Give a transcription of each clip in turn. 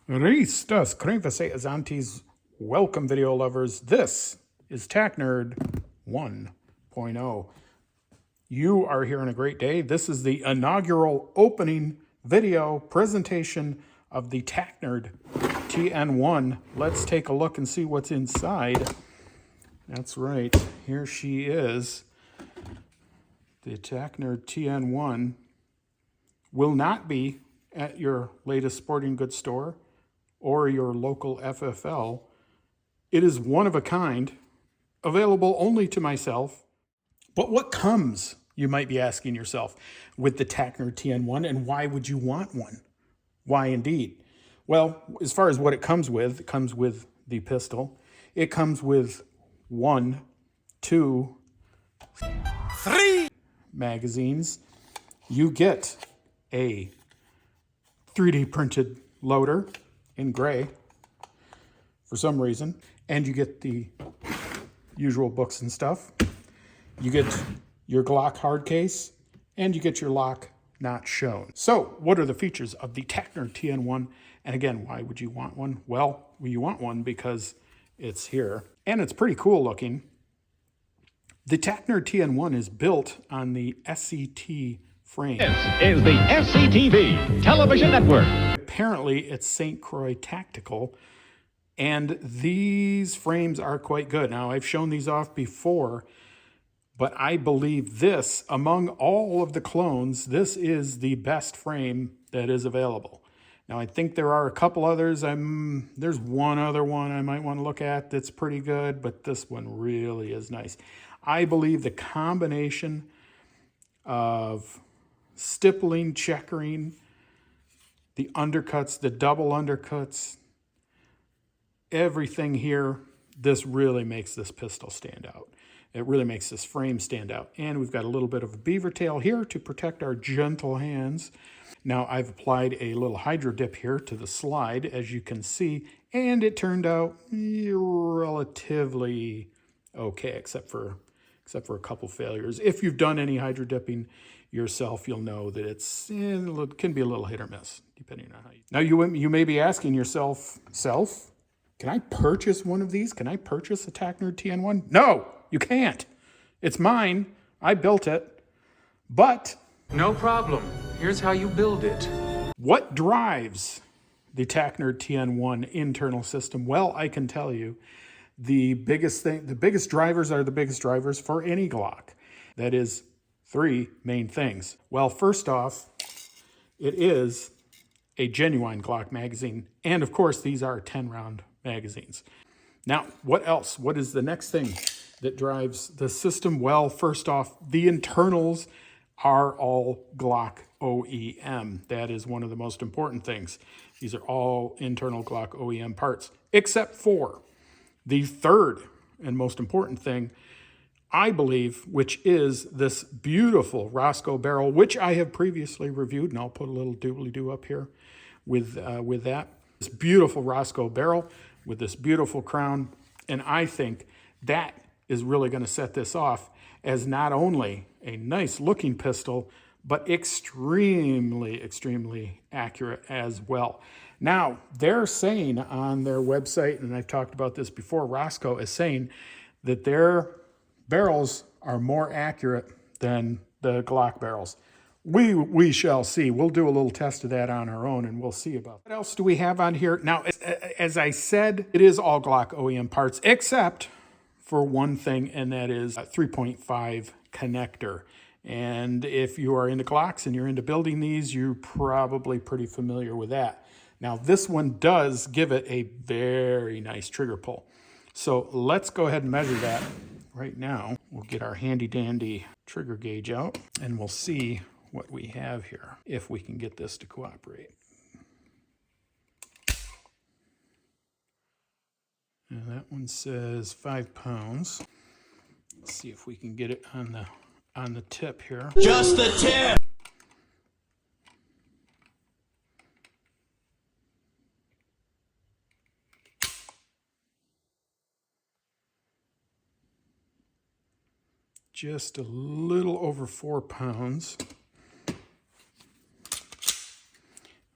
Ristas, Krimfase Azantes, welcome video lovers. This is Tac Nerd 1.0. You are here on a great day. This is the inaugural opening video presentation of the Tac Nerd TN1. Let's take a look and see what's inside. That's right, here she is. The Tac Nerd TN1 will not be at your latest sporting goods store or your local FFL. It is one of a kind, available only to myself. But what comes, you might be asking yourself, with the Tac Nerd TN1, and why would you want one? Why indeed? Well, as far as what it comes with the pistol. It comes with 1, 2, 3 magazines. You get a 3D printed loader in gray for some reason, and you get the usual books and stuff. You get your Glock hard case, and you get your lock not shown. So what are the features of the Tac Nerd TN1? And again, why would you want one? Well, you want one because it's here, and it's pretty cool looking. The Tac Nerd TN1 is built on the SCT frame. This is the SCTV television network. Apparently, it's St. Croix Tactical, and these frames are quite good. Now, I've shown these off before, but I believe this, among all of the clones, this is the best frame that is available. Now, I think there are a couple others. There's one other one I might want to look at that's pretty good, but this one really is nice. I believe the combination of stippling, checkering, the undercuts, the double undercuts, everything here, this really makes this pistol stand out. It really makes this frame stand out. And we've got a little bit of a beaver tail here to protect our gentle hands. Now I've applied a little hydro dip here to the slide, as you can see, and it turned out relatively okay, except for a couple failures. If you've done any hydro dipping yourself, you'll know that it can be a little hit or miss, depending on how you... Now, you may be asking yourself, can I purchase one of these? Can I purchase a Tac Nerd TN1? No, you can't. It's mine. I built it. But... no problem. Here's how you build it. What drives the Tac Nerd TN1 internal system? Well, I can tell you, the biggest drivers are the biggest drivers for any Glock. That is 3 main things. Well, first off, it is a genuine Glock magazine. And of course, these are 10-round magazines. Now, what else? What is the next thing that drives the system? Well, first off, the internals are all Glock OEM. That is one of the most important things. These are all internal Glock OEM parts, except for the third and most important thing, I believe, which is this beautiful Roscoe barrel, which I have previously reviewed, and I'll put a little doobly-doo up here with that. This beautiful Roscoe barrel with this beautiful crown, and I think that is really going to set this off as not only a nice-looking pistol, but extremely, extremely accurate as well. Now, they're saying on their website, and I've talked about this before, Roscoe is saying that their barrels are more accurate than the Glock barrels. We shall see. We'll do a little test of that on our own, and we'll see about that. What else do we have on here? Now, as I said, it is all Glock OEM parts, except for one thing, and that is a 3.5 connector. And if you are into Glocks and you're into building these, you're probably pretty familiar with that. Now, this one does give it a very nice trigger pull. So let's go ahead and measure that right now. We'll get our handy dandy trigger gauge out, and we'll see what we have here, if we can get this to cooperate. And that one says 5 pounds. Let's see if we can get it on the tip here. Just the tip! Just a little over 4 pounds.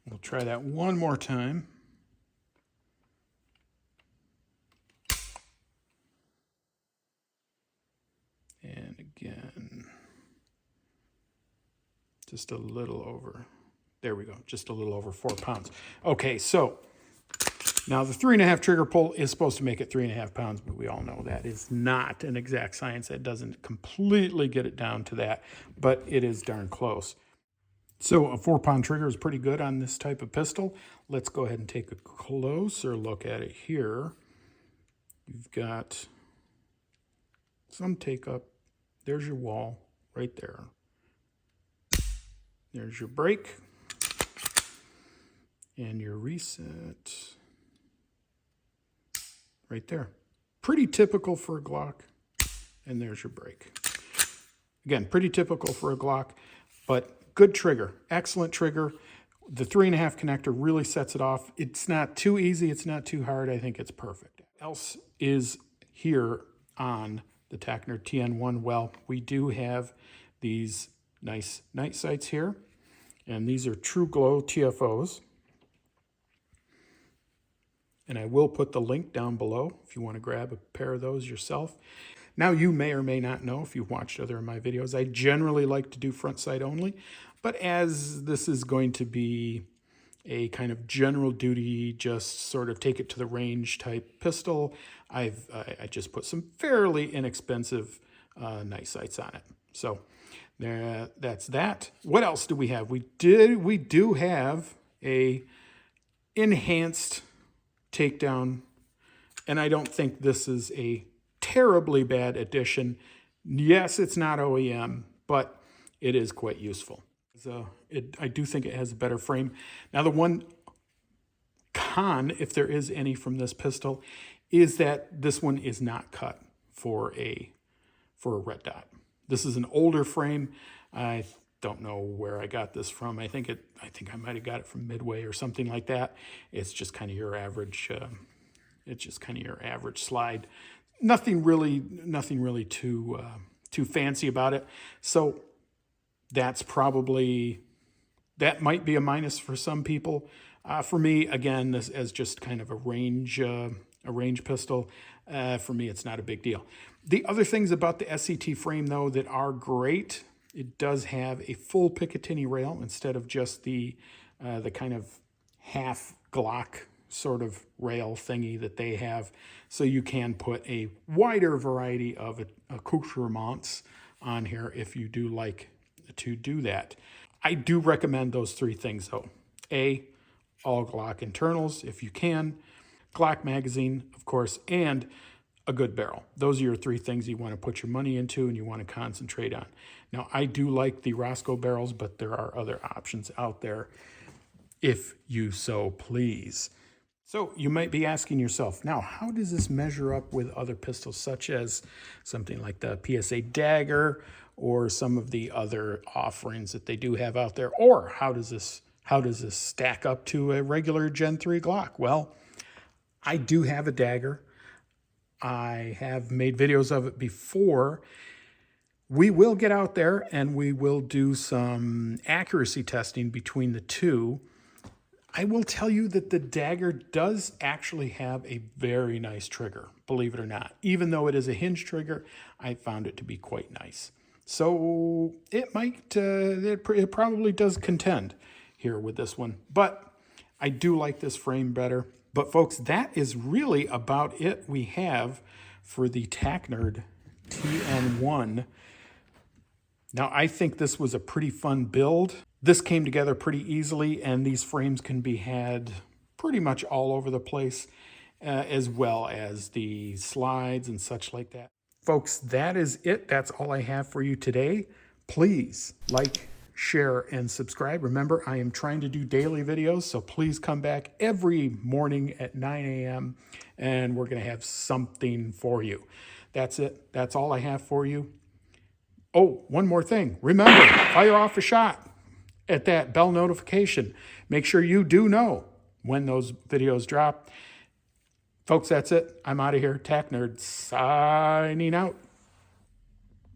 We'll try that one more time. just a little over. There we go, just a little over 4 pounds. Okay, so now the 3.5 trigger pull is supposed to make it 3.5 pounds, but we all know that is not an exact science. That doesn't completely get it down to that, but it is darn close. So a 4-pound trigger is pretty good on this type of pistol. Let's go ahead and take a closer look at it here. You've got some take up. There's your wall right there. There's your brake and your reset right there. Pretty typical for a Glock. And there's your brake. Again, pretty typical for a Glock, but good trigger, excellent trigger. The 3.5 connector really sets it off. It's not too easy, it's not too hard. I think it's perfect. What else is here on the Tackner TN1? Well, we do have these nice night sights here, and these are True Glow TFOs. And I will put the link down below if you want to grab a pair of those yourself. Now, you may or may not know, if you've watched other of my videos, I generally like to do front sight only, but as this is going to be a kind of general duty, just sort of take it to the range type pistol, I just put some fairly inexpensive night sights on it. So that's that. What else do we have? We do have a enhanced takedown, and I don't think this is a terribly bad addition. Yes, it's not OEM, but it is quite useful. I do think it has a better frame. Now, the one con, if there is any from this pistol, is that this one is not cut for a red dot. This is an older frame. I don't know where I got this from. I think I might have got it from Midway or something like that. It's just kind of your average. It's just kind of your average slide. Nothing really too fancy about it. So that might be a minus for some people. For me, again, this as just kind of a range pistol. For me, it's not a big deal. The other things about the SCT frame, though, that are great, it does have a full Picatinny rail instead of just the kind of half Glock sort of rail thingy that they have. So you can put a wider variety of accoutrements on here if you do like to do that. I do recommend those 3 things, though. All Glock internals, if you can. Glock magazine, of course, and a good barrel. Those are your 3 things you want to put your money into and you want to concentrate on. Now, I do like the Roscoe barrels, but there are other options out there if you so please. So you might be asking yourself, now, how does this measure up with other pistols, such as something like the PSA Dagger or some of the other offerings that they do have out there? Or how does this stack up to a regular Gen 3 Glock? Well, I do have a Dagger. I have made videos of it before. We will get out there and we will do some accuracy testing between the two. I will tell you that the Dagger does actually have a very nice trigger, believe it or not. Even though it is a hinge trigger, I found it to be quite nice. So it probably does contend here with this one. But I do like this frame better. But folks, that is really about it we have for the Tackner TN1. Now, I think this was a pretty fun build. This came together pretty easily, and these frames can be had pretty much all over the place, as well as the slides and such like that. Folks, that is it. That's all I have for you today. Please like, share, and subscribe. Remember, I am trying to do daily videos, so please come back every morning at 9 a.m. and we're going to have something for you. That's it. That's all I have for you. Oh, one more thing. Remember, fire off a shot at that bell notification. Make sure you do know when those videos drop. Folks, that's it. I'm out of here. Tack Nerd signing out.